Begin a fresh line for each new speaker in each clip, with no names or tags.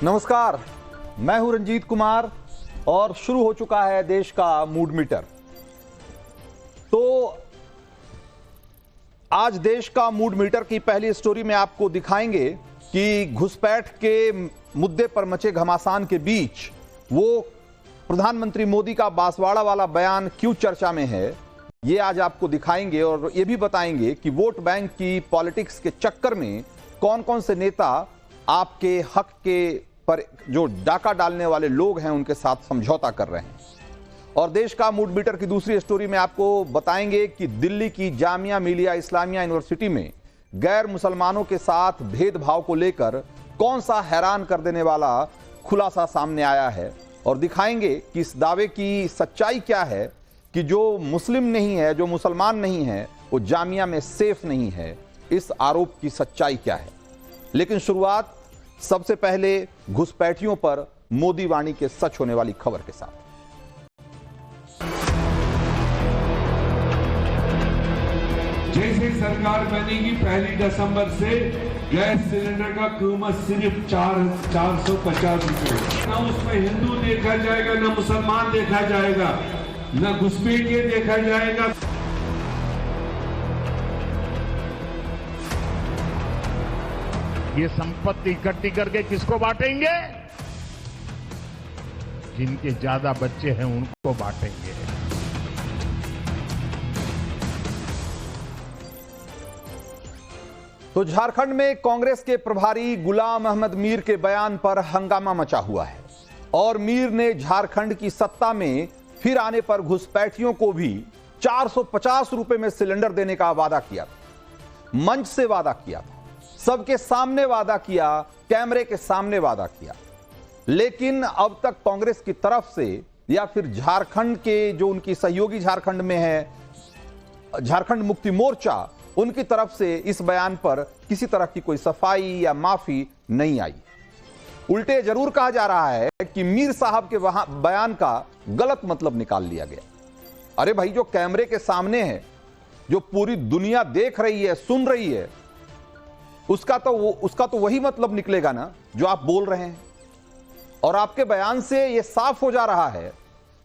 नमस्कार, मैं हूं रंजीत कुमार और शुरू हो चुका है देश का मूड मीटर। तो आज देश का मूड मीटर की पहली स्टोरी में आपको दिखाएंगे कि घुसपैठ के मुद्दे पर मचे घमासान के बीच वो प्रधानमंत्री मोदी का बांसवाड़ा वाला बयान क्यों चर्चा में है, ये आज आपको दिखाएंगे और ये भी बताएंगे कि वोट बैंक की पॉलिटिक्स के चक्कर में कौन कौन से नेता आपके हक के पर जो डाका डालने वाले लोग हैं उनके साथ समझौता कर रहे हैं। और देश का मूड मीटर की दूसरी स्टोरी में आपको बताएंगे कि दिल्ली की जामिया मिलिया इस्लामिया यूनिवर्सिटी में गैर मुसलमानों के साथ भेदभाव को लेकर कौन सा हैरान कर देने वाला खुलासा सामने आया है और दिखाएंगे कि इस दावे की सच्चाई क्या है कि जो मुस्लिम नहीं है, जो मुसलमान नहीं है, वो जामिया में सेफ नहीं है। इस आरोप की सच्चाई क्या है। लेकिन शुरुआत सबसे पहले घुसपैठियों पर मोदी वाणी के सच होने वाली खबर के साथ।
जैसे सरकार बनेगी 1 दिसंबर से गैस सिलेंडर का कीमत सिर्फ 450 रुपए। ना उसमें हिंदू देखा जाएगा, ना मुसलमान देखा जाएगा, ना घुसपैठिए देखा जाएगा।
ये संपत्ति इकट्ठी करके किसको बांटेंगे? जिनके ज्यादा बच्चे हैं उनको बांटेंगे।
तो झारखंड में कांग्रेस के प्रभारी गुलाम अहमद मीर के बयान पर हंगामा मचा हुआ है और मीर ने झारखंड की सत्ता में फिर आने पर घुसपैठियों को भी 450 रुपए में सिलेंडर देने का वादा किया था। मंच से वादा किया था, सबके सामने वादा किया, कैमरे के सामने वादा किया। लेकिन अब तक कांग्रेस की तरफ से या फिर झारखंड के जो उनकी सहयोगी झारखंड में है, झारखंड मुक्ति मोर्चा, उनकी तरफ से इस बयान पर किसी तरह की कोई सफाई या माफी नहीं आई। उल्टे जरूर कहा जा रहा है कि मीर साहब के वहां बयान का गलत मतलब निकाल लिया गया। अरे भाई, जो कैमरे के सामने है, जो पूरी दुनिया देख रही है, सुन रही है, उसका तो वही मतलब निकलेगा ना जो आप बोल रहे हैं। और आपके बयान से यह साफ हो जा रहा है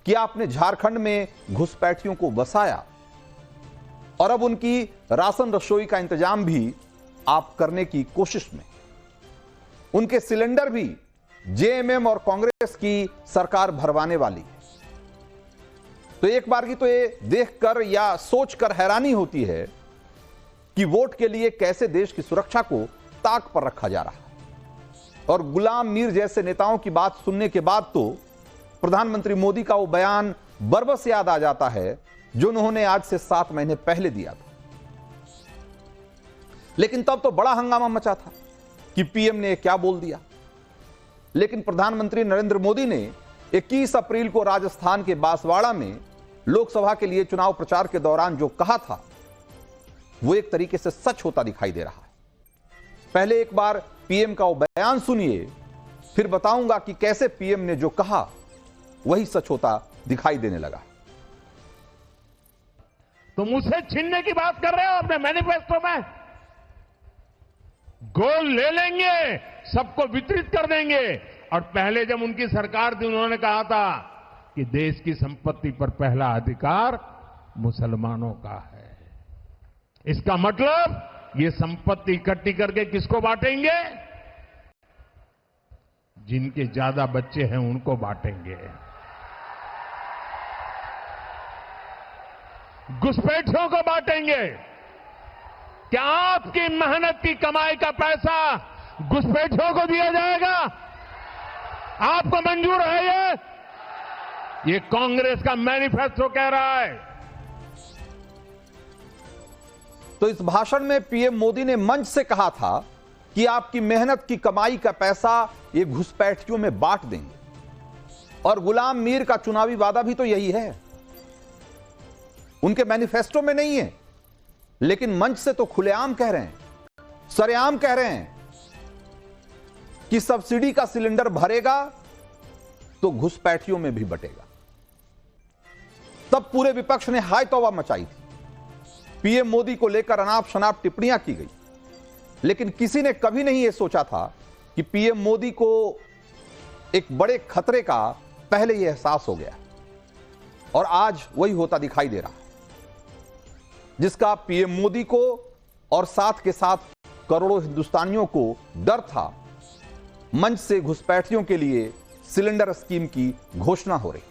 कि आपने झारखंड में घुसपैठियों को बसाया और अब उनकी राशन रसोई का इंतजाम भी आप करने की कोशिश में। उनके सिलेंडर भी जेएमएम और कांग्रेस की सरकार भरवाने वाली है। तो एक बार की तो ये देखकर या सोचकर हैरानी होती है कि वोट के लिए कैसे देश की सुरक्षा को ताक पर रखा जा रहा है। और गुलाम मीर जैसे नेताओं की बात सुनने के बाद तो प्रधानमंत्री मोदी का वो बयान बरबस याद आ जाता है जो उन्होंने आज से 7 महीने पहले दिया था। लेकिन तब तो बड़ा हंगामा मचा था कि पीएम ने क्या बोल दिया। लेकिन प्रधानमंत्री नरेंद्र मोदी ने 21 अप्रैल को राजस्थान के बांसवाड़ा में लोकसभा के लिए चुनाव प्रचार के दौरान जो कहा था वो एक तरीके से सच होता दिखाई दे रहा है। पहले एक बार पीएम का वो बयान सुनिए, फिर बताऊंगा कि कैसे पीएम ने जो कहा वही सच होता दिखाई देने लगा।
तुम उसे छीनने की बात कर रहे हो अपने मैनिफेस्टो में। गोल ले लेंगे, सबको वितरित कर देंगे। और पहले जब उनकी सरकार थी उन्होंने कहा था कि देश की संपत्ति पर पहला अधिकार मुसलमानों का है। इसका मतलब ये संपत्ति इकट्ठी करके किसको बांटेंगे? जिनके ज्यादा बच्चे हैं उनको बांटेंगे। घुसपैठियों को बांटेंगे। क्या आपकी मेहनत की कमाई का पैसा घुसपैठियों को दिया जाएगा? आपको मंजूर है? ये कांग्रेस का मैनिफेस्टो कह रहा है।
तो इस भाषण में पीएम मोदी ने मंच से कहा था कि आपकी मेहनत की कमाई का पैसा ये घुसपैठियों में बांट देंगे। और गुलाम मीर का चुनावी वादा भी तो यही है, उनके मैनिफेस्टो में नहीं है, लेकिन मंच से तो खुलेआम कह रहे हैं, सरेआम कह रहे हैं कि सब्सिडी का सिलेंडर भरेगा तो घुसपैठियों में भी बटेगा। तब पूरे विपक्ष ने हाय तौबा मचाई थी। पीएम मोदी को लेकर अनाप शनाप टिप्पणियां की गई, लेकिन किसी ने कभी नहीं यह सोचा था कि पीएम मोदी को एक बड़े खतरे का पहले यह एहसास हो गया और आज वही होता दिखाई दे रहा है, जिसका पीएम मोदी को और साथ के साथ करोड़ों हिंदुस्तानियों को डर था। मंच से घुसपैठियों के लिए सिलेंडर स्कीम की घोषणा हो रही।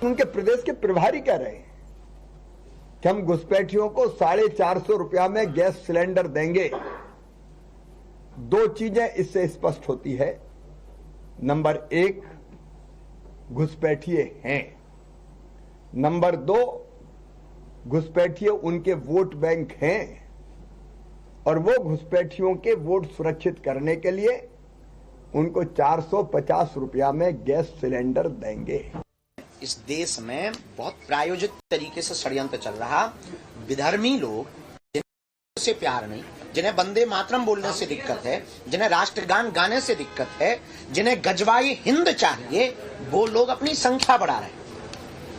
उनके प्रदेश के प्रभारी कह रहे हैं कि हम घुसपैठियों को 450 रुपया में गैस सिलेंडर देंगे। दो चीजें इससे स्पष्ट होती है। नंबर एक, घुसपैठिए हैं। नंबर दो, घुसपैठिए उनके वोट बैंक हैं और वो घुसपैठियों के वोट सुरक्षित करने के लिए उनको 450 रुपया में गैस सिलेंडर देंगे।
इस देश में बहुत प्रायोजित तरीके से षड्यंत्र चल रहा। विधर्मी लोग जिन्हें से प्यार नहीं, जिन्हें वंदे मातरम बोलने से दिक्कत है, जिन्हें राष्ट्रगान गाने से दिक्कत है, जिन्हें गजवाई हिंद चाहिए, वो लोग अपनी संख्या बढ़ा रहे हैं,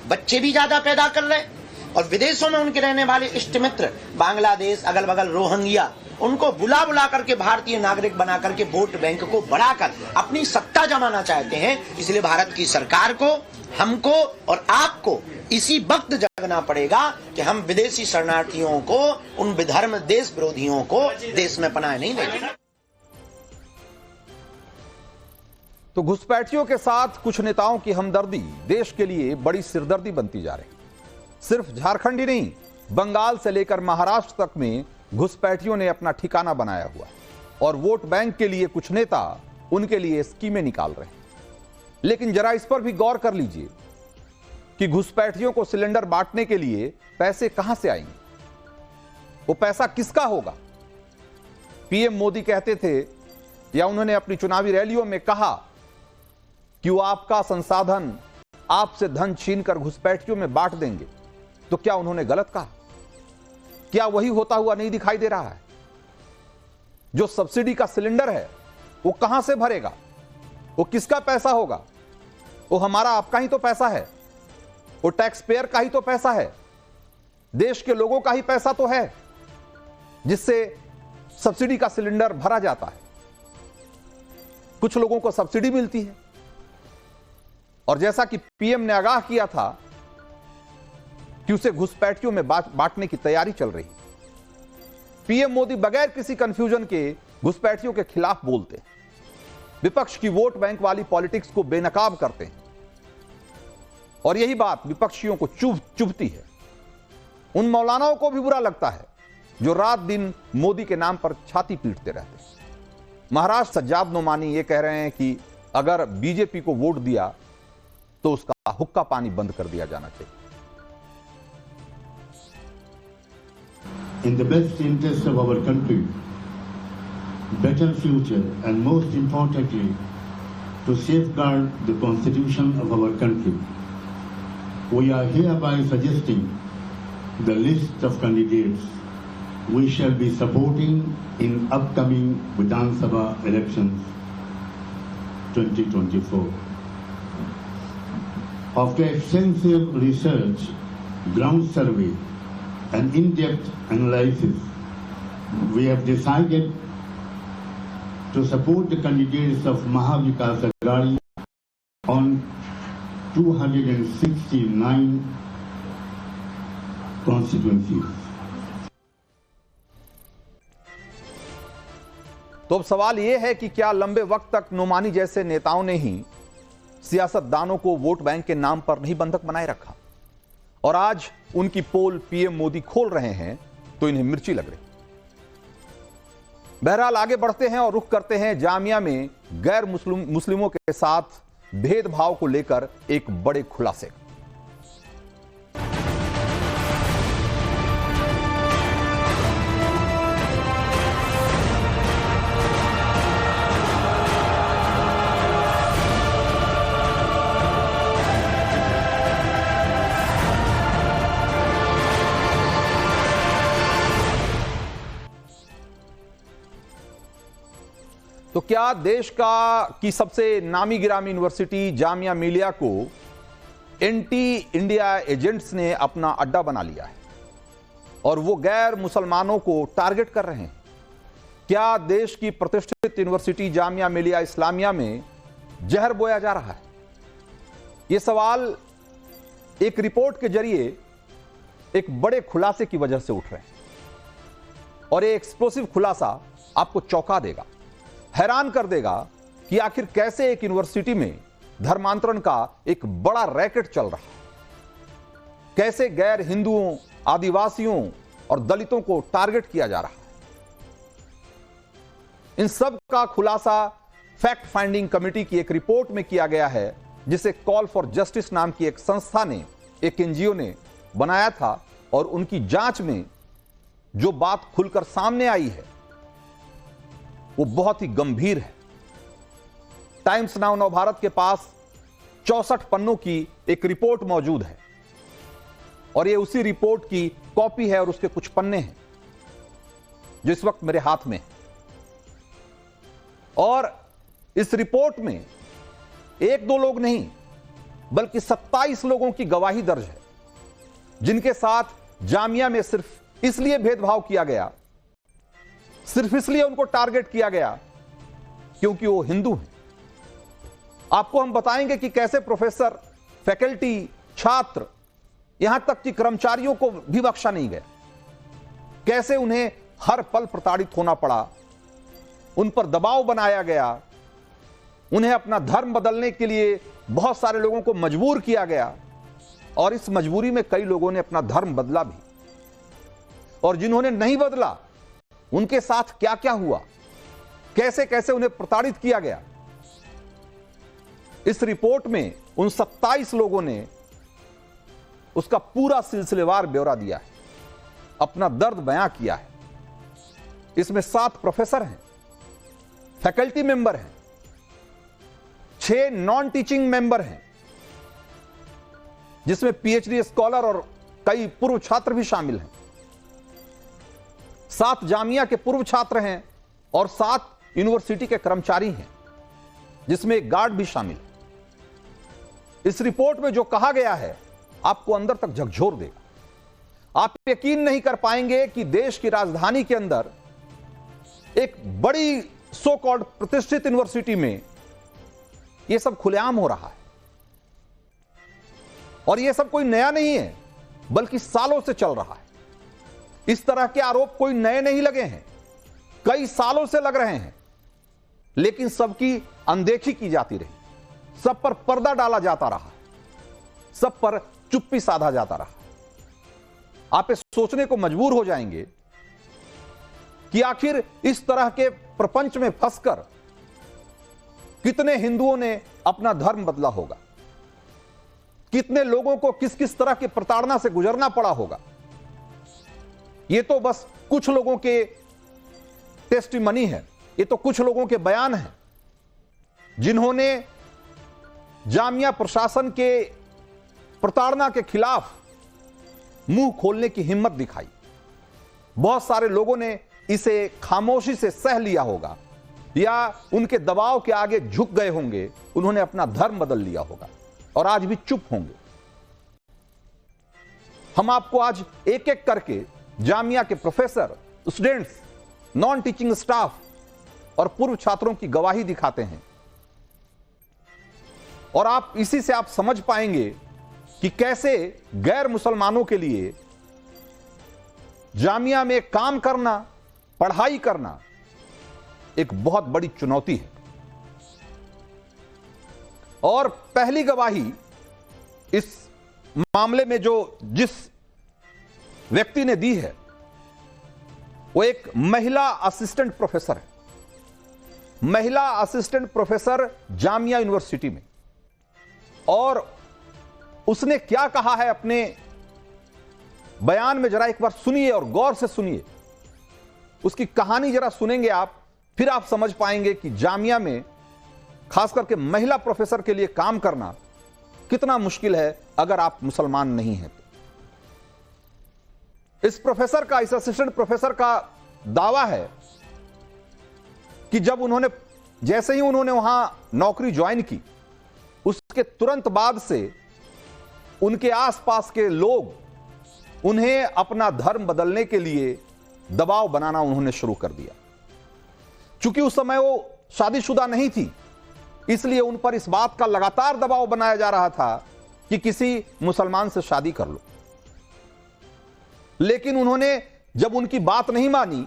बच्चे भी ज्यादा पैदा कर रहे हैं और विदेशों में उनके रहने वाले इष्ट मित्र बांग्लादेश, अगल बगल रोहिंग्या, उनको बुला बुला करके भारतीय नागरिक बना करके वोट बैंक को बढ़ाकर अपनी सत्ता जमाना चाहते हैं। इसलिए भारत की सरकार को, हमको और आपको इसी वक्त जगना पड़ेगा कि हम विदेशी शरणार्थियों को, उन विधर्म देश विरोधियों को देश में पनाह नहीं देंगे।
तो घुसपैठियों के साथ कुछ नेताओं की हमदर्दी देश के लिए बड़ी सिरदर्दी बनती जा रही। सिर्फ झारखंड ही नहीं, बंगाल से लेकर महाराष्ट्र तक में घुसपैठियों ने अपना ठिकाना बनाया हुआ और वोट बैंक के लिए कुछ नेता उनके लिए स्कीमें निकाल रहे हैं। लेकिन जरा इस पर भी गौर कर लीजिए कि घुसपैठियों को सिलेंडर बांटने के लिए पैसे कहां से आएंगे, वो पैसा किसका होगा। पीएम मोदी कहते थे या उन्होंने अपनी चुनावी रैलियों में कहा कि वो आपका संसाधन, आपसे धन छीनकर घुसपैठियों में बांट देंगे। तो क्या उन्होंने गलत कहा? क्या वही होता हुआ नहीं दिखाई दे रहा है? जो सब्सिडी का सिलेंडर है वो कहां से भरेगा, वो किसका पैसा होगा? वो हमारा आपका ही तो पैसा है, वो टैक्स पेयर का ही तो पैसा है, देश के लोगों का ही पैसा तो है जिससे सब्सिडी का सिलेंडर भरा जाता है। कुछ लोगों को सब्सिडी मिलती है और जैसा कि पीएम ने आगाह किया था कि उसे घुसपैठियों में बांटने की तैयारी चल रही। पीएम मोदी बगैर किसी कंफ्यूजन के घुसपैठियों के खिलाफ बोलते हैं, विपक्ष की वोट बैंक वाली पॉलिटिक्स को बेनकाब करते हैं और यही बात विपक्षियों को चुभती है। उन मौलानाओं को भी बुरा लगता है जो रात दिन मोदी के नाम पर छाती पीटते रहते हैं। महाराष्ट्र सज्जाद नोमानी ये कह रहे हैं कि अगर बीजेपी को वोट दिया तो उसका हुक्का पानी बंद कर दिया जाना चाहिए।
In the best interest of our country, better future, and most importantly, to safeguard the constitution of our country, we are hereby suggesting the list of candidates we shall be supporting in upcoming Vidhan Sabha elections 2024. After extensive research, ground survey, and in-depth analysis, we have decided to support the candidates of Maha Vikas Aghadi on 269 constituencies.
तो अब सवाल यह है कि क्या लंबे वक्त तक नोमानी जैसे नेताओं ने ही सियासतदानों को वोट बैंक के नाम पर नहीं बंधक बनाए रखा और आज उनकी पोल पीएम मोदी खोल रहे हैं तो इन्हें मिर्ची लग रही। बहरहाल आगे बढ़ते हैं और रुख करते हैं जामिया में गैर मुस्लिमों के साथ भेदभाव को लेकर एक बड़े खुलासे। तो क्या देश की सबसे नामी गिरामी यूनिवर्सिटी जामिया मिलिया को एंटी इंडिया एजेंट्स ने अपना अड्डा बना लिया है और वो गैर मुसलमानों को टारगेट कर रहे हैं? क्या देश की प्रतिष्ठित यूनिवर्सिटी जामिया मिलिया इस्लामिया में जहर बोया जा रहा है? यह सवाल एक रिपोर्ट के जरिए एक बड़े खुलासे की वजह से उठ रहे हैं और ये एक्सप्लोसिव खुलासा आपको चौंका देगा, हैरान कर देगा कि आखिर कैसे एक यूनिवर्सिटी में धर्मांतरण का एक बड़ा रैकेट चल रहा है, कैसे गैर हिंदुओं, आदिवासियों और दलितों को टारगेट किया जा रहा है। इन सब का खुलासा फैक्ट फाइंडिंग कमेटी की एक रिपोर्ट में किया गया है, जिसे कॉल फॉर जस्टिस नाम की एक संस्था ने, एक एनजीओ ने बनाया था। और उनकी जांच में जो बात खुलकर सामने आई है वो बहुत ही गंभीर है। टाइम्स नाउ नवभारत के पास 64 पन्नों की एक रिपोर्ट मौजूद है और ये उसी रिपोर्ट की कॉपी है और उसके कुछ पन्ने हैं जो इस वक्त मेरे हाथ में है। और इस रिपोर्ट में एक दो लोग नहीं बल्कि 27 लोगों की गवाही दर्ज है, जिनके साथ जामिया में सिर्फ इसलिए भेदभाव किया गया, सिर्फ इसलिए उनको टारगेट किया गया क्योंकि वो हिंदू हैं। आपको हम बताएंगे कि कैसे प्रोफेसर, फैकल्टी, छात्र, यहां तक कि कर्मचारियों को भी बख्शा नहीं गया, कैसे उन्हें हर पल प्रताड़ित होना पड़ा, उन पर दबाव बनाया गया, उन्हें अपना धर्म बदलने के लिए बहुत सारे लोगों को मजबूर किया गया और इस मजबूरी में कई लोगों ने अपना धर्म बदला भी। और जिन्होंने नहीं बदला उनके साथ क्या क्या हुआ, कैसे कैसे उन्हें प्रताड़ित किया गया, इस रिपोर्ट में उन 27 लोगों ने उसका पूरा सिलसिलेवार ब्यौरा दिया है, अपना दर्द बयां किया है। इसमें 7 प्रोफेसर हैं, फैकल्टी मेंबर हैं, 6 नॉन टीचिंग मेंबर हैं, जिसमें पीएचडी स्कॉलर और कई पूर्व छात्र भी शामिल हैं, 7 जामिया के पूर्व छात्र हैं और 7 यूनिवर्सिटी के कर्मचारी हैं, जिसमें एक गार्ड भी शामिल है। इस रिपोर्ट में जो कहा गया है आपको अंदर तक झकझोर देगा। आप यकीन नहीं कर पाएंगे कि देश की राजधानी के अंदर एक बड़ी सो कॉल्ड प्रतिष्ठित यूनिवर्सिटी में यह सब खुलेआम हो रहा है। और यह सब कोई नया नहीं है बल्कि सालों से चल रहा है। इस तरह के आरोप कोई नए नहीं लगे हैं, कई सालों से लग रहे हैं, लेकिन सबकी अनदेखी की जाती रही, सब पर पर्दा डाला जाता रहा, सब पर चुप्पी साधा जाता रहा। आप इस सोचने को मजबूर हो जाएंगे कि आखिर इस तरह के प्रपंच में फंसकर कितने हिंदुओं ने अपना धर्म बदला होगा, कितने लोगों को किस किस तरह की प्रताड़ना से गुजरना पड़ा होगा। यह तो बस कुछ लोगों के टेस्टिमनी है, ये तो कुछ लोगों के बयान हैं जिन्होंने जामिया प्रशासन के प्रताड़ना के खिलाफ मुंह खोलने की हिम्मत दिखाई। बहुत सारे लोगों ने इसे खामोशी से सह लिया होगा या उनके दबाव के आगे झुक गए होंगे, उन्होंने अपना धर्म बदल लिया होगा और आज भी चुप होंगे। हम आपको आज एक एक करके जामिया के professor, students, non teaching staff और पूर्व छात्रों की गवाही दिखाते हैं और आप इसी से आप समझ पाएंगे कि कैसे गैर मुसलमानों के लिए जामिया में काम करना, पढ़ाई करना एक बहुत बड़ी चुनौती है। और पहली गवाही इस मामले में जिस व्यक्ति ने दी है वो एक महिला असिस्टेंट प्रोफेसर है, महिला असिस्टेंट प्रोफेसर जामिया यूनिवर्सिटी में। और उसने क्या कहा है अपने बयान में, जरा एक बार सुनिए और गौर से सुनिए। उसकी कहानी जरा सुनेंगे आप, फिर आप समझ पाएंगे कि जामिया में खास करके महिला प्रोफेसर के लिए काम करना कितना मुश्किल है अगर आप मुसलमान नहीं हैं तो। इस प्रोफेसर का, इस असिस्टेंट प्रोफेसर का दावा है कि जैसे ही उन्होंने वहां नौकरी ज्वाइन की, उसके तुरंत बाद से उनके आसपास के लोग उन्हें अपना धर्म बदलने के लिए दबाव बनाना उन्होंने शुरू कर दिया। चूंकि उस समय वो शादीशुदा नहीं थी, इसलिए उन पर इस बात का लगातार दबाव बनाया जा रहा था कि किसी मुसलमान से शादी कर लो। लेकिन उन्होंने जब उनकी बात नहीं मानी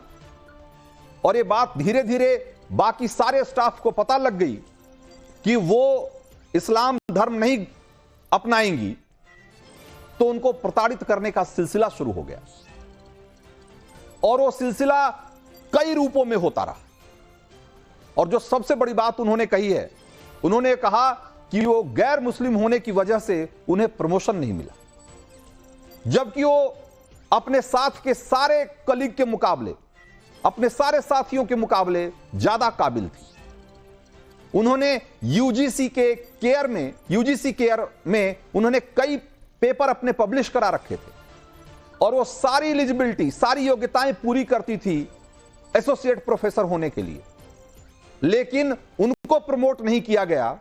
और ये बात धीरे धीरे बाकी सारे स्टाफ को पता लग गई कि वो इस्लाम धर्म नहीं अपनाएंगी, तो उनको प्रताड़ित करने का सिलसिला शुरू हो गया और वो सिलसिला कई रूपों में होता रहा। और जो सबसे बड़ी बात उन्होंने कही है, उन्होंने कहा कि वो गैर मुस्लिम होने की वजह से उन्हें प्रमोशन नहीं मिला, जबकि वो अपने साथ के सारे कलीग के मुकाबले, अपने सारे साथियों के मुकाबले ज्यादा काबिल थी। उन्होंने यूजीसी केयर में उन्होंने कई पेपर अपने पब्लिश करा रखे थे और वो सारी एलिजिबिलिटी, सारी योग्यताएं पूरी करती थी एसोसिएट प्रोफेसर होने के लिए, लेकिन उनको प्रमोट नहीं किया गया।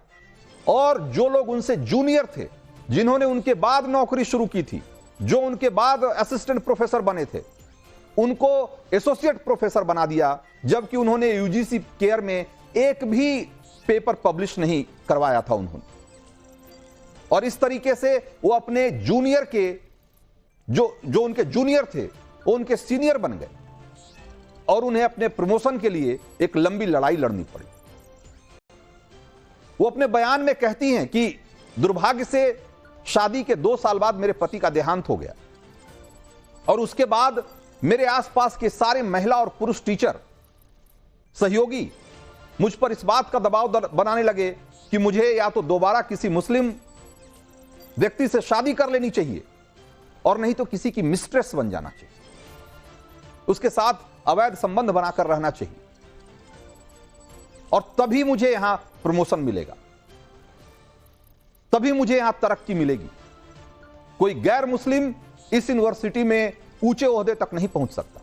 और जो लोग उनसे जूनियर थे, जिन्होंने उनके बाद नौकरी शुरू की थी, जो उनके बाद असिस्टेंट प्रोफेसर बने थे, उनको एसोसिएट प्रोफेसर बना दिया, जबकि उन्होंने यूजीसी केयर में एक भी पेपर पब्लिश नहीं करवाया था उन्होंने। और इस तरीके से वो अपने जूनियर के जो उनके जूनियर थे वो उनके सीनियर बन गए और उन्हें अपने प्रमोशन के लिए एक लंबी लड़ाई लड़नी पड़ी। वो अपने बयान में कहती हैं कि दुर्भाग्य से शादी के 2 साल बाद मेरे पति का देहांत हो गया और उसके बाद मेरे आसपास के सारे महिला और पुरुष टीचर सहयोगी मुझ पर इस बात का दबाव बनाने लगे कि मुझे या तो दोबारा किसी मुस्लिम व्यक्ति से शादी कर लेनी चाहिए और नहीं तो किसी की मिस्ट्रेस बन जाना चाहिए, उसके साथ अवैध संबंध बनाकर रहना चाहिए और तभी मुझे यहां प्रमोशन मिलेगा, तभी मुझे यहां तरक्की मिलेगी। कोई गैर मुस्लिम इस यूनिवर्सिटी में ऊंचे ओहदे तक नहीं पहुंच सकता।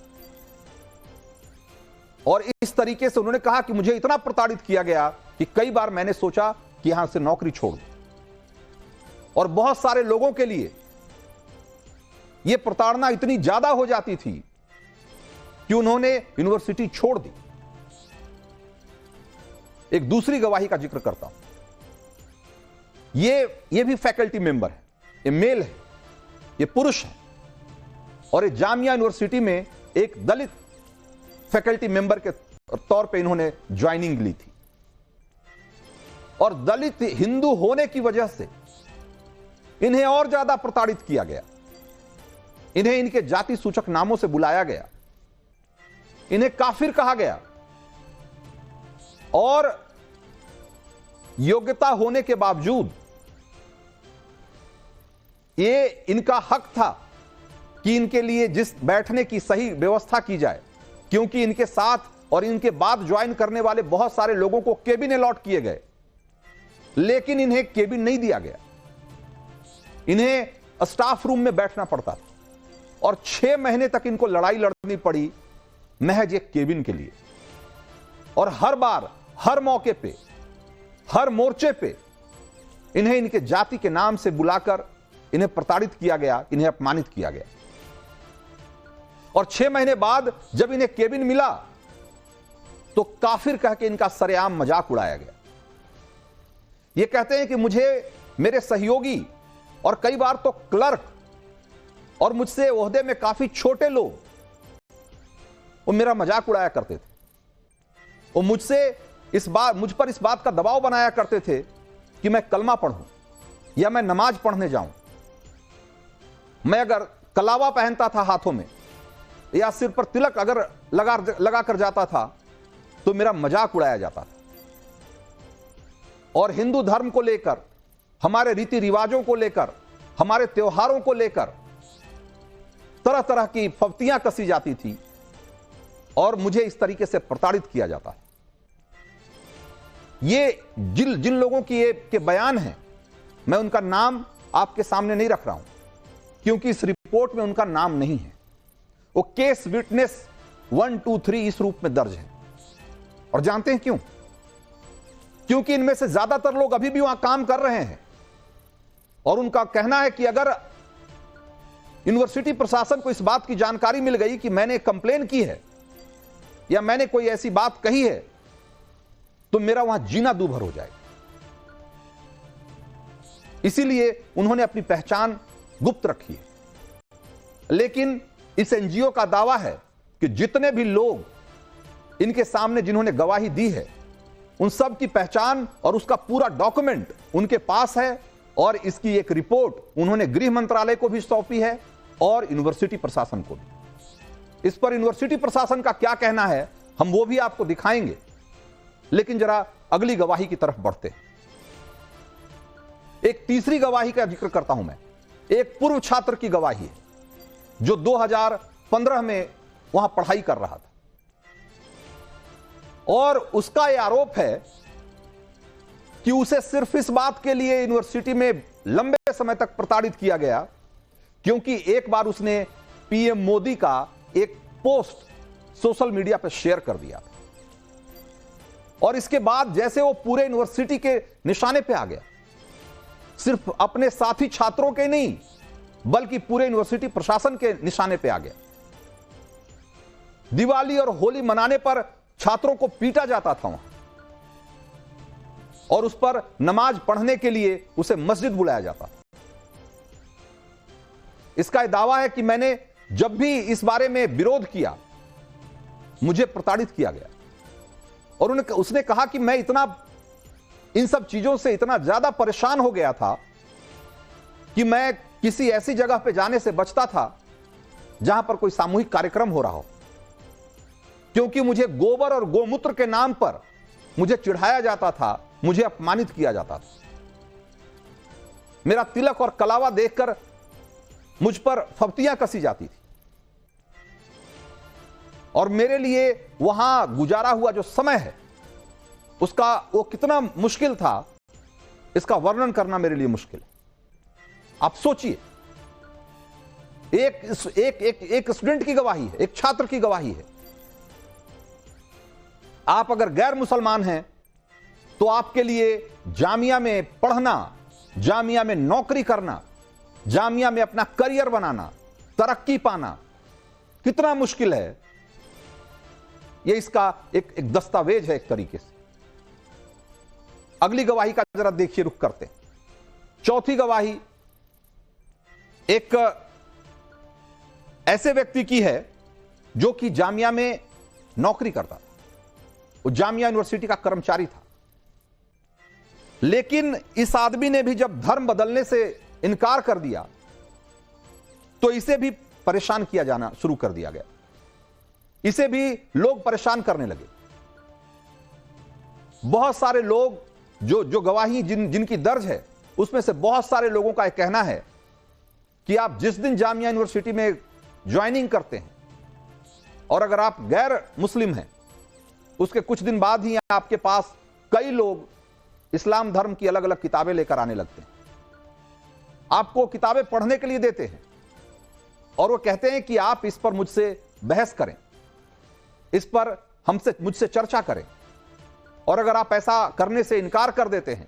और इस तरीके से उन्होंने कहा कि मुझे इतना प्रताड़ित किया गया कि कई बार मैंने सोचा कि यहां से नौकरी छोड़ दूं। और बहुत सारे लोगों के लिए यह प्रताड़ना इतनी ज्यादा हो जाती थी कि उन्होंने यूनिवर्सिटी छोड़ दी। एक दूसरी गवाही का जिक्र करता हूं। ये भी फैकल्टी मेंबर है, ये मेल है, ये पुरुष है और ये जामिया यूनिवर्सिटी में एक दलित फैकल्टी मेंबर के तौर पे इन्होंने ज्वाइनिंग ली थी और दलित हिंदू होने की वजह से इन्हें और ज्यादा प्रताड़ित किया गया। इन्हें इनके जाति सूचक नामों से बुलाया गया, इन्हें काफिर कहा गया और योग्यता होने के बावजूद ये इनका हक था कि इनके लिए जिस बैठने की सही व्यवस्था की जाए, क्योंकि इनके साथ और इनके बाद ज्वाइन करने वाले बहुत सारे लोगों को केबिन अलॉट किए गए, लेकिन इन्हें केबिन नहीं दिया गया। इन्हें स्टाफ रूम में बैठना पड़ता था और 6 महीने तक इनको लड़ाई लड़नी पड़ी महज एक केबिन के लिए। और हर बार, हर मौके पे, हर मोर्चे पे इन्हें इनके जाति के नाम से बुलाकर इन्हें प्रताड़ित किया गया, इन्हें अपमानित किया गया। और 6 महीने बाद जब इन्हें केबिन मिला तो काफिर कह के इनका सरेआम मजाक उड़ाया गया। ये कहते हैं कि मुझे मेरे सहयोगी और कई बार तो क्लर्क और मुझसे ओहदे में काफी छोटे लोग वो मेरा मजाक उड़ाया करते थे। वो मुझ पर इस बात का दबाव बनाया करते थे कि मैं कलमा पढ़ूं या मैं नमाज पढ़ने जाऊं। मैं अगर कलावा पहनता था हाथों में या सिर पर तिलक अगर लगा कर जाता था तो मेरा मजाक उड़ाया जाता था। और हिंदू धर्म को लेकर, हमारे रीति रिवाजों को लेकर, हमारे त्योहारों को लेकर तरह तरह की फफ्तियां कसी जाती थी और मुझे इस तरीके से प्रताड़ित किया जाता है। ये जिन लोगों की ये के बयान हैं, मैं उनका नाम आपके सामने नहीं रख रहा हूं क्योंकि इस रिपोर्ट में उनका नाम नहीं है। वो केस विटनेस 1, 2, 3 इस रूप में दर्ज है। और जानते हैं क्यों? क्योंकि इनमें से ज्यादातर लोग अभी भी वहां काम कर रहे हैं और उनका कहना है कि अगर यूनिवर्सिटी प्रशासन को इस बात की जानकारी मिल गई कि मैंने कंप्लेन की है या मैंने कोई ऐसी बात कही है तो मेरा वहां जीना दूभर हो जाएगा। इसीलिए उन्होंने अपनी पहचान गुप्त रखी है। लेकिन इस एनजीओ का दावा है कि जितने भी लोग इनके सामने जिन्होंने गवाही दी है, उन सब की पहचान और उसका पूरा डॉक्यूमेंट उनके पास है, और इसकी एक रिपोर्ट उन्होंने गृह मंत्रालय को भी सौंपी है और यूनिवर्सिटी प्रशासन को भी। इस पर यूनिवर्सिटी प्रशासन का क्या कहना है हम वो भी आपको दिखाएंगे। लेकिन जरा अगली गवाही की तरफ बढ़ते हैं। एक तीसरी गवाही का जिक्र करता हूं मैं। एक पूर्व छात्र की गवाही है जो 2015 में वहां पढ़ाई कर रहा था, और उसका यह आरोप है कि उसे सिर्फ इस बात के लिए यूनिवर्सिटी में लंबे समय तक प्रताड़ित किया गया क्योंकि एक बार उसने पीएम मोदी का एक पोस्ट सोशल मीडिया पर शेयर कर दिया था, और इसके बाद जैसे वो पूरे यूनिवर्सिटी के निशाने पे आ गया, सिर्फ अपने साथी छात्रों के नहीं बल्कि पूरे यूनिवर्सिटी प्रशासन के निशाने पे आ गया। दिवाली और होली मनाने पर छात्रों को पीटा जाता था वहां, और उस पर नमाज पढ़ने के लिए उसे मस्जिद बुलाया जाता था। इसका दावा है कि मैंने जब भी इस बारे में विरोध किया मुझे प्रताड़ित किया गया, और उसने कहा कि मैं इतना इन सब चीजों से इतना ज्यादा परेशान हो गया था कि मैं किसी ऐसी जगह पे जाने से बचता था जहां पर कोई सामूहिक कार्यक्रम हो रहा हो, क्योंकि मुझे गोबर और गोमूत्र के नाम पर मुझे चिढ़ाया जाता था, मुझे अपमानित किया जाता था। मेरा तिलक और कलावा देखकर मुझ पर फब्तियां कसी जाती थी, और मेरे लिए वहां गुजारा हुआ जो समय है उसका वो कितना मुश्किल था, इसका वर्णन करना मेरे लिए मुश्किल है। आप सोचिए, एक स्टूडेंट की गवाही है, एक छात्र की गवाही है। आप अगर गैर मुसलमान हैं तो आपके लिए जामिया में पढ़ना, जामिया में नौकरी करना, जामिया में अपना करियर बनाना, तरक्की पाना कितना मुश्किल है, यह इसका एक दस्तावेज है एक तरीके से। अगली गवाही का जरा देखिए, रुख करते हैं। चौथी गवाही एक ऐसे व्यक्ति की है जो कि जामिया में नौकरी करता था, वो जामिया यूनिवर्सिटी का कर्मचारी था। लेकिन इस आदमी ने भी जब धर्म बदलने से इनकार कर दिया तो इसे भी परेशान किया जाना शुरू कर दिया गया, इसे भी लोग परेशान करने लगे। बहुत सारे लोग जो गवाही जिनकी दर्ज है उसमें से बहुत सारे लोगों का यह कहना है कि आप जिस दिन जामिया यूनिवर्सिटी में ज्वाइनिंग करते हैं और अगर आप गैर मुस्लिम हैं, उसके कुछ दिन बाद ही आपके पास कई लोग इस्लाम धर्म की अलग अलग किताबें लेकर आने लगते हैं, आपको किताबें पढ़ने के लिए देते हैं, और वो कहते हैं कि आप इस पर मुझसे बहस करें, इस पर मुझसे चर्चा करें, और अगर आप ऐसा करने से इनकार कर देते हैं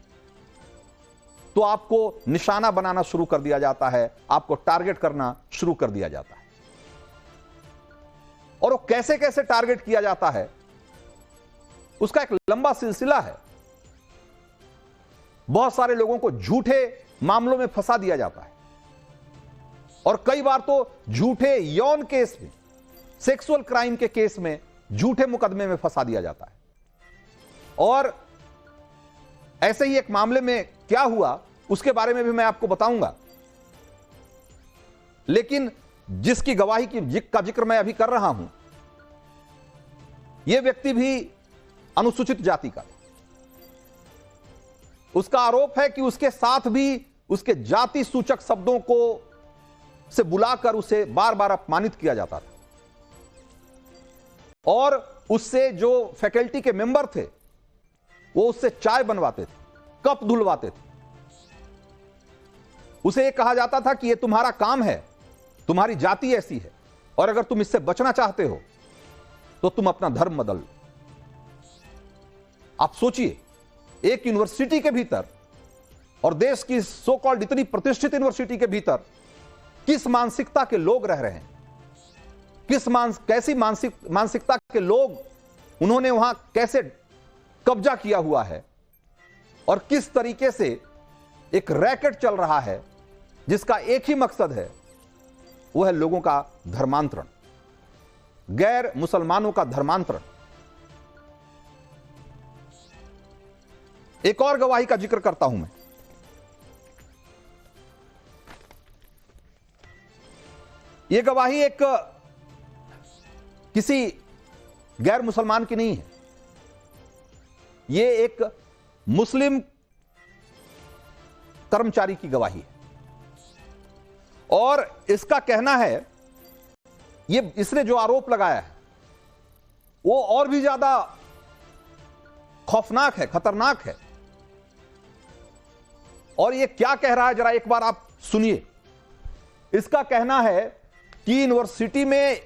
तो आपको निशाना बनाना शुरू कर दिया जाता है, आपको टारगेट करना शुरू कर दिया जाता है। और वो कैसे कैसे टारगेट किया जाता है उसका एक लंबा सिलसिला है। बहुत सारे लोगों को झूठे मामलों में फंसा दिया जाता है, और कई बार तो झूठे यौन केस में, सेक्सुअल क्राइम के केस में झूठे मुकदमे में फंसा दिया जाता है। और ऐसे ही एक मामले में क्या हुआ उसके बारे में भी मैं आपको बताऊंगा, लेकिन जिसकी गवाही का जिक्र मैं अभी कर रहा हूं, यह व्यक्ति भी अनुसूचित जाति का, उसका आरोप है कि उसके साथ भी उसके जाति सूचक शब्दों को से बुलाकर उसे बार बार अपमानित किया जाता था, और उससे जो फैकल्टी के मेंबर थे वो उससे चाय बनवाते थे, कप धुलवाते थे। उसे यह कहा जाता था कि यह तुम्हारा काम है, तुम्हारी जाति ऐसी है, और अगर तुम इससे बचना चाहते हो तो तुम अपना धर्म बदल लो। आप सोचिए, एक यूनिवर्सिटी के भीतर और देश की सो कॉल्ड इतनी प्रतिष्ठित यूनिवर्सिटी के भीतर किस मानसिकता के लोग रह रहे हैं, कैसी मानसिकता के लोग उन्होंने वहां कैसे कब्जा किया हुआ है और किस तरीके से एक रैकेट चल रहा है जिसका एक ही मकसद है, वह है लोगों का धर्मांतरण, गैर मुसलमानों का धर्मांतरण। एक और गवाही का जिक्र करता हूं मैं। यह गवाही एक किसी गैर मुसलमान की नहीं है, यह एक मुस्लिम कर्मचारी की गवाही है। और इसका कहना है, इसने जो आरोप लगाया है वो और भी ज्यादा खौफनाक है, खतरनाक है। और ये क्या कह रहा है, जरा एक बार आप सुनिए। इसका कहना है कि यूनिवर्सिटी में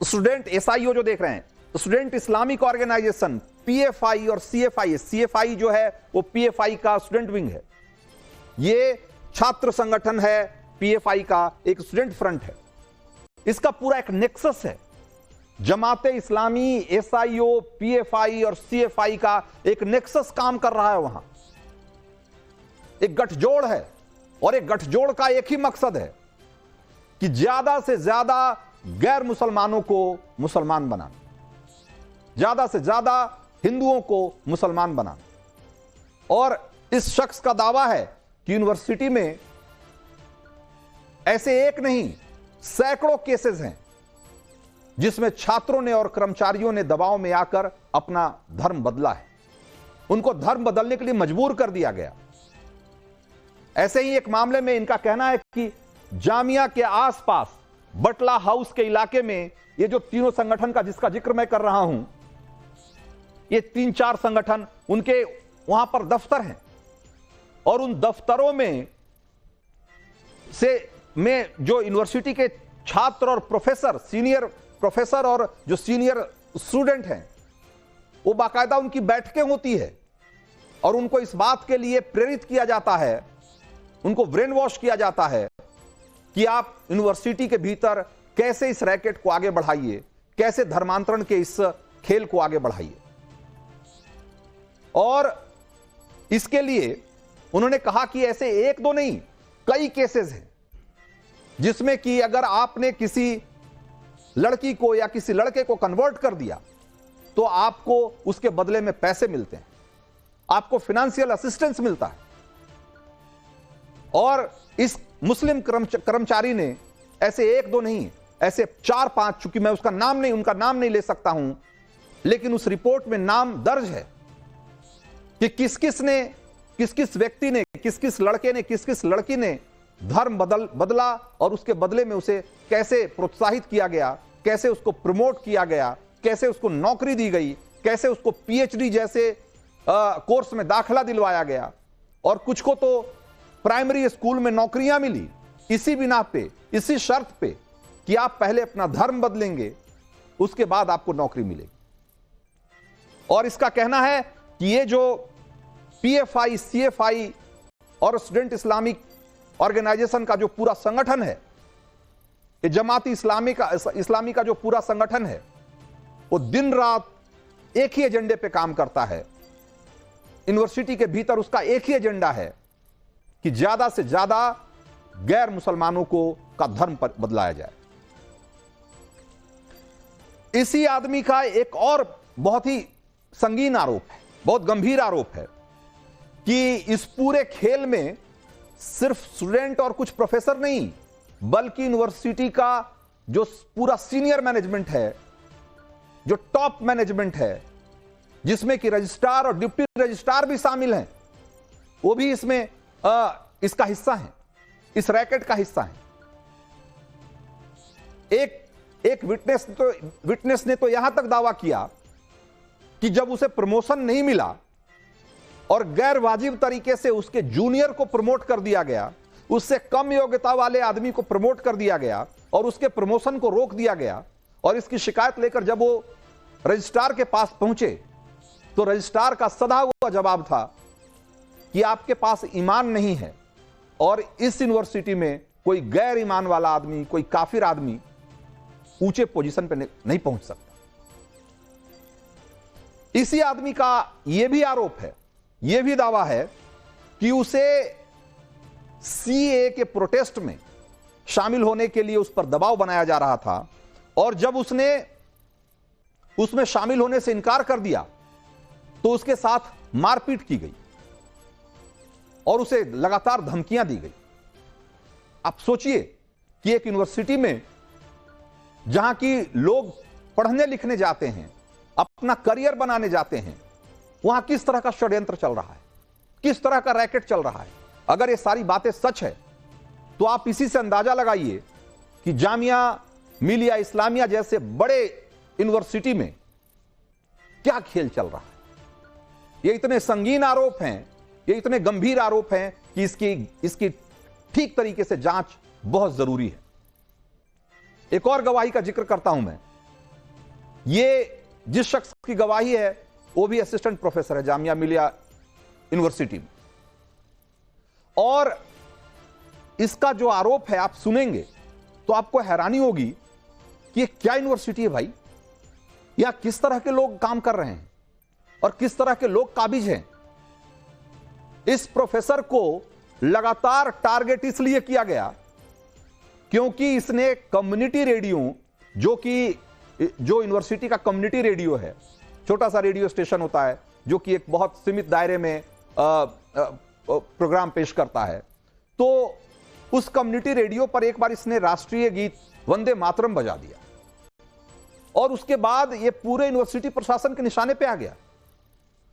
स्टूडेंट एसआईओ जो देख रहे हैं, स्टूडेंट इस्लामिक ऑर्गेनाइजेशन पीएफआई और सीएफआई, सीएफआई जो है वो पीएफआई का स्टूडेंट विंग है, ये छात्र संगठन है, पीएफआई का एक स्टूडेंट फ्रंट है। इसका पूरा एक नेक्सस है, जमाते इस्लामी, एसआईओ, पीएफआई और सीएफआई का एक नेक्सस काम कर रहा है वहां। एक गठजोड़ है और एक गठजोड़ का एक ही मकसद है कि ज्यादा से ज्यादा गैर मुसलमानों को मुसलमान बनाना, ज्यादा से ज्यादा हिंदुओं को मुसलमान बनाना। और इस शख्स का दावा है कि यूनिवर्सिटी में ऐसे एक नहीं सैकड़ों केसेस हैं जिसमें छात्रों ने और कर्मचारियों ने दबाव में आकर अपना धर्म बदला है, उनको धर्म बदलने के लिए मजबूर कर दिया गया। ऐसे ही एक मामले में इनका कहना है कि जामिया के आसपास बटला हाउस के इलाके में ये जो तीनों संगठन का जिसका जिक्र मैं कर रहा हूं, ये 3-4 संगठन, उनके वहां पर दफ्तर हैं और उन दफ्तरों में जो यूनिवर्सिटी के छात्र और प्रोफेसर, सीनियर प्रोफेसर और जो सीनियर स्टूडेंट हैं, वो बाकायदा उनकी बैठकें होती है और उनको इस बात के लिए प्रेरित किया जाता है, उनको ब्रेन वॉश किया जाता है कि आप यूनिवर्सिटी के भीतर कैसे इस रैकेट को आगे बढ़ाइए, कैसे धर्मांतरण के इस खेल को आगे बढ़ाइए। और इसके लिए उन्होंने कहा कि ऐसे एक दो नहीं, कई केसेस हैं जिसमें कि अगर आपने किसी लड़की को या किसी लड़के को कन्वर्ट कर दिया तो आपको उसके बदले में पैसे मिलते हैं, आपको फाइनेंशियल असिस्टेंस मिलता है। और इस मुस्लिम कर्मचारी ने ऐसे एक दो नहीं, ऐसे 4-5, चूंकि मैं उनका नाम नहीं ले सकता हूं, लेकिन उस रिपोर्ट में नाम दर्ज है कि किस व्यक्ति ने, किस लड़के ने, किस लड़की ने धर्म बदला और उसके बदले में उसे कैसे प्रोत्साहित किया गया, कैसे उसको प्रमोट किया गया, कैसे उसको नौकरी दी गई, कैसे उसको पीएचडी जैसे कोर्स में दाखिला दिलवाया गया। और कुछ को तो प्राइमरी स्कूल में नौकरियां मिली इसी बिना पे, इसी शर्त पे कि आप पहले अपना धर्म बदलेंगे, उसके बाद आपको नौकरी मिलेगी। और इसका कहना है कि ये जो पीएफआई, सीएफआई और स्टूडेंट इस्लामिक ऑर्गेनाइजेशन का जो पूरा संगठन है, ये जमाती इस्लामी का जो पूरा संगठन है, वो दिन रात एक ही एजेंडे पे काम करता है। यूनिवर्सिटी के भीतर उसका एक ही एजेंडा है कि ज्यादा से ज्यादा गैर मुसलमानों का धर्म बदलाया जाए। इसी आदमी का एक और बहुत ही संगीन आरोप है, बहुत गंभीर आरोप है कि इस पूरे खेल में सिर्फ स्टूडेंट और कुछ प्रोफेसर नहीं, बल्कि यूनिवर्सिटी का जो पूरा सीनियर मैनेजमेंट है, जो टॉप मैनेजमेंट है, जिसमें कि रजिस्ट्रार और डिप्टी रजिस्ट्रार भी शामिल हैं, वो भी इसमें इसका हिस्सा है, इस रैकेट का हिस्सा है। एक विटनेस ने तो यहां तक दावा किया कि जब उसे प्रमोशन नहीं मिला और गैर वाजिब तरीके से उसके जूनियर को प्रमोट कर दिया गया, उससे कम योग्यता वाले आदमी को प्रमोट कर दिया गया और उसके प्रमोशन को रोक दिया गया। और इसकी शिकायत लेकर जब वो रजिस्ट्रार के पास पहुंचे तो रजिस्ट्रार का सदा हुआ जवाब था कि आपके पास ईमान नहीं है और इस यूनिवर्सिटी में कोई गैर ईमान वाला आदमी, कोई काफिर आदमी ऊंचे पोजीशन पर नहीं पहुंच सकता। इसी आदमी का यह भी आरोप है, यह भी दावा है कि उसे सीए के प्रोटेस्ट में शामिल होने के लिए उस पर दबाव बनाया जा रहा था, और जब उसने उसमें शामिल होने से इनकार कर दिया तो उसके साथ मारपीट की गई और उसे लगातार धमकियां दी गई। आप सोचिए कि एक यूनिवर्सिटी में जहां की लोग पढ़ने लिखने जाते हैं, अपना करियर बनाने जाते हैं, वहां किस तरह का षड्यंत्र चल रहा है, किस तरह का रैकेट चल रहा है। अगर ये सारी बातें सच है तो आप इसी से अंदाजा लगाइए कि जामिया मिलिया इस्लामिया जैसे बड़े यूनिवर्सिटी में क्या खेल चल रहा है। ये इतने संगीन आरोप हैं, ये इतने गंभीर आरोप हैं कि इसकी ठीक तरीके से जांच बहुत जरूरी है। एक और गवाही का जिक्र करता हूं मैं। ये जिस शख्स की गवाही है वो भी असिस्टेंट प्रोफेसर है जामिया मिलिया यूनिवर्सिटी में, और इसका जो आरोप है आप सुनेंगे तो आपको हैरानी होगी कि ये क्या यूनिवर्सिटी है भाई, या किस तरह के लोग काम कर रहे हैं और किस तरह के लोग काबिज हैं। इस प्रोफेसर को लगातार टारगेट इसलिए किया गया क्योंकि इसने कम्युनिटी रेडियो, जो यूनिवर्सिटी का कम्युनिटी रेडियो है, छोटा सा रेडियो स्टेशन होता है जो कि एक बहुत सीमित दायरे में प्रोग्राम पेश करता है, तो उस कम्युनिटी रेडियो पर एक बार इसने राष्ट्रीय गीत वंदे मातरम बजा दिया और उसके बाद यह पूरे यूनिवर्सिटी प्रशासन के निशाने पे आ गया।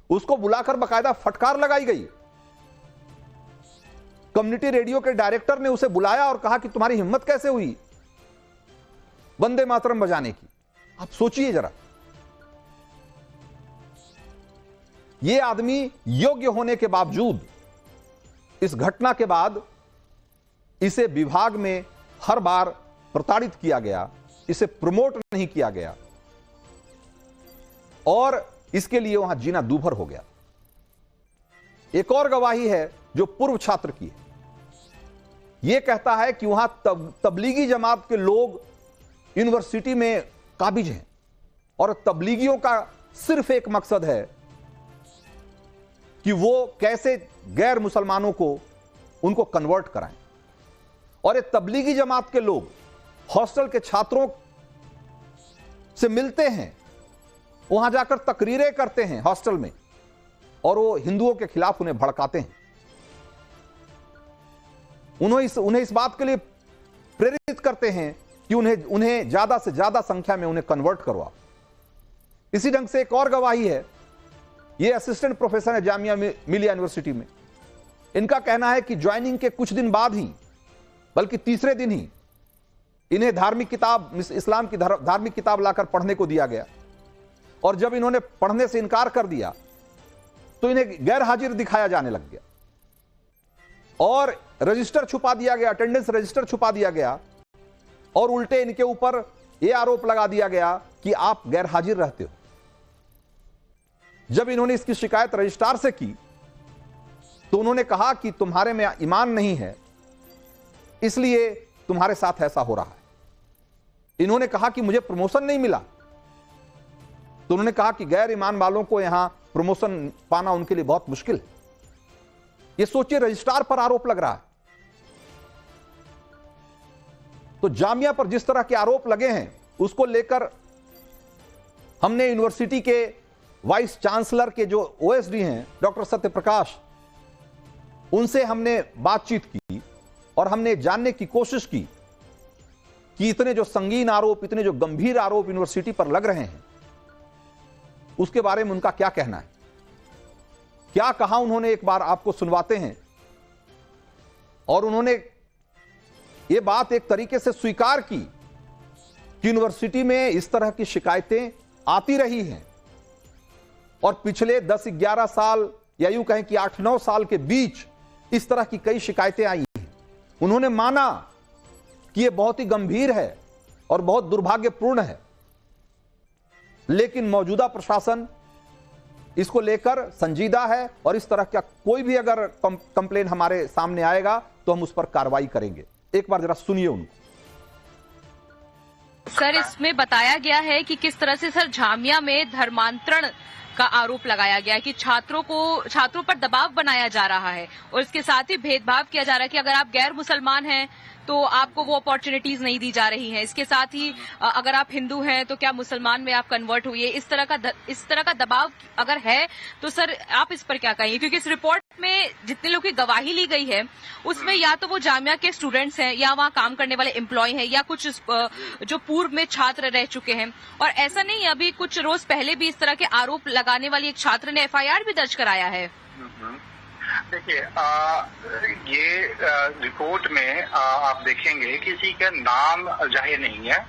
उसको बुलाकर बकायदा फटकार लगाई गई। कम्युनिटी रेडियो के डायरेक्टर ने उसे बुलाया और कहा कि तुम्हारी हिम्मत कैसे हुई वंदे मातरम बजाने की। आप सोचिए जरा, यह आदमी योग्य होने के बावजूद इस घटना के बाद इसे विभाग में हर बार प्रताड़ित किया गया, इसे प्रमोट नहीं किया गया और इसके लिए वहां जीना दूभर हो गया। एक और गवाही है जो पूर्व छात्र की है। यह कहता है कि वहां तबलीगी जमात के लोग यूनिवर्सिटी में काबिज हैं और तबलीगियों का सिर्फ एक मकसद है कि वो कैसे गैर मुसलमानों को उनको कन्वर्ट कराएं, और ये तबलीगी जमात के लोग हॉस्टल के छात्रों से मिलते हैं, वहां जाकर तकरीरें करते हैं हॉस्टल में और वो हिंदुओं के खिलाफ उन्हें भड़काते हैं। उन्हें इस बात के लिए प्रेरित करते हैं कि उन्हें ज्यादा से ज्यादा संख्या में उन्हें कन्वर्ट करवाओ। इसी ढंग से एक और गवाही है, ये असिस्टेंट प्रोफेसर है जामिया मिलिया यूनिवर्सिटी में। इनका कहना है कि ज्वाइनिंग के कुछ दिन बाद ही, बल्कि तीसरे दिन ही इन्हें धार्मिक किताब, इस्लाम की धार्मिक किताब लाकर पढ़ने को दिया गया, और जब इन्होंने पढ़ने से इनकार कर दिया तो इन्हें गैर हाजिर दिखाया जाने लग गया और रजिस्टर छुपा दिया गया, अटेंडेंस रजिस्टर छुपा दिया गया, और उल्टे इनके ऊपर यह आरोप लगा दिया गया कि आप गैर हाजिर रहते हो। जब इन्होंने इसकी शिकायत रजिस्ट्रार से की तो उन्होंने कहा कि तुम्हारे में ईमान नहीं है, इसलिए तुम्हारे साथ ऐसा हो रहा है। इन्होंने कहा कि मुझे प्रमोशन नहीं मिला, तो उन्होंने कहा कि गैर ईमान वालों को यहां प्रमोशन पाना उनके लिए बहुत मुश्किल है। ये सोचिए, रजिस्ट्रार पर आरोप लग रहा है। तो जामिया पर जिस तरह के आरोप लगे हैं उसको लेकर हमने यूनिवर्सिटी के वाइस चांसलर के जो ओएसडी हैं डॉक्टर सत्यप्रकाश, उनसे हमने बातचीत की और हमने जानने की कोशिश की कि इतने जो संगीन आरोप, इतने जो गंभीर आरोप यूनिवर्सिटी पर लग रहे हैं उसके बारे में उनका क्या कहना है। क्या कहा उन्होंने, एक बार आपको सुनवाते हैं। और उन्होंने ये बात एक तरीके से स्वीकार की कि यूनिवर्सिटी में इस तरह की शिकायतें आती रही हैं और पिछले 10-11 साल या यूं कहें कि 8-9 साल के बीच इस तरह की कई शिकायतें आई हैं। उन्होंने माना कि यह बहुत ही गंभीर है और बहुत दुर्भाग्यपूर्ण है, लेकिन मौजूदा प्रशासन इसको लेकर संजीदा है और इस तरह का कोई भी अगर कंप्लेन हमारे सामने आएगा तो हम उस पर कार्रवाई करेंगे। एक बार जरा सुनिए उनको।
सर, इसमें बताया गया है कि किस तरह से सर जामिया में धर्मांतरण का आरोप लगाया गया है कि छात्रों पर दबाव बनाया जा रहा है और इसके साथ ही भेदभाव किया जा रहा है कि अगर आप गैर मुसलमान हैं तो आपको वो अपॉर्चुनिटीज नहीं दी जा रही हैं। इसके साथ ही अगर आप हिंदू हैं तो क्या मुसलमान में आप कन्वर्ट हुई है, इस तरह का दबाव अगर है तो सर आप इस पर क्या कहेंगे? क्योंकि इस रिपोर्ट में जितने लोगों की गवाही ली गई है उसमें या तो वो जामिया के स्टूडेंट्स हैं या वहाँ काम करने वाले एम्प्लॉय हैं या कुछ जो पूर्व में छात्र रह चुके हैं। और ऐसा नहीं है, अभी कुछ रोज पहले भी इस तरह के आरोप लगाने वाली एक छात्र ने FIR भी दर्ज कराया है।
देखिए, ये रिपोर्ट में आप देखेंगे किसी का नाम जाहिर नहीं है,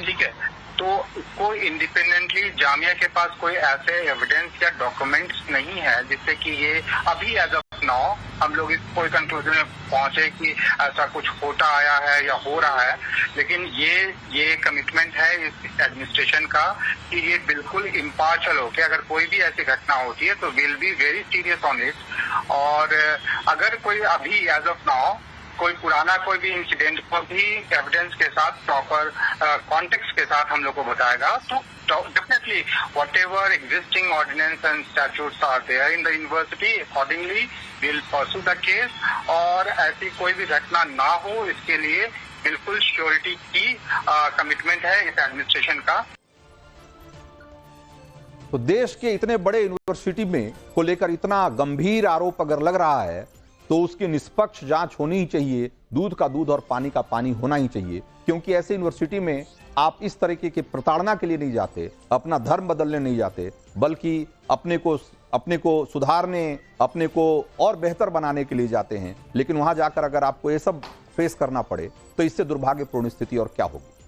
ठीक है, तो कोई इंडिपेंडेंटली जामिया के पास कोई ऐसे एविडेंस या डॉक्यूमेंट्स नहीं है जिससे कि ये अभी एज ऑफ नाउ हम लोग इस कोई कंक्लूजन में पहुंचे कि ऐसा कुछ होता आया है या हो रहा है। लेकिन ये कमिटमेंट है इस एडमिनिस्ट्रेशन का कि ये बिल्कुल इम्पार्शियल हो कि अगर कोई भी ऐसी घटना होती है तो will be very serious on it. और अगर कोई अभी एज ऑफ नाउ कोई पुराना कोई भी इंसिडेंट को भी एविडेंस के साथ प्रॉपर कॉन्टेक्स्ट के साथ हम लोग को बताएगा तो definitely whatever existing ordinances and statutes are there in the university accordingly will pursue the case. और ऐसी कोई भी घटना ना हो इसके लिए बिल्कुल श्योरिटी की कमिटमेंट है इस एडमिनिस्ट्रेशन का।
तो देश के इतने बड़े यूनिवर्सिटी में को लेकर इतना गंभीर आरोप अगर लग रहा है तो उसकी निष्पक्ष जांच होनी ही चाहिए। दूध का दूध और पानी का पानी होना ही चाहिए, क्योंकि ऐसे यूनिवर्सिटी में आप इस तरीके की प्रताड़ना के लिए नहीं जाते, अपना धर्म बदलने नहीं जाते, बल्कि अपने को सुधारने, अपने को और बेहतर बनाने के लिए जाते हैं। लेकिन वहां जाकर अगर आपको ये सब फेस करना पड़े तो इससे दुर्भाग्यपूर्ण स्थिति और क्या होगी।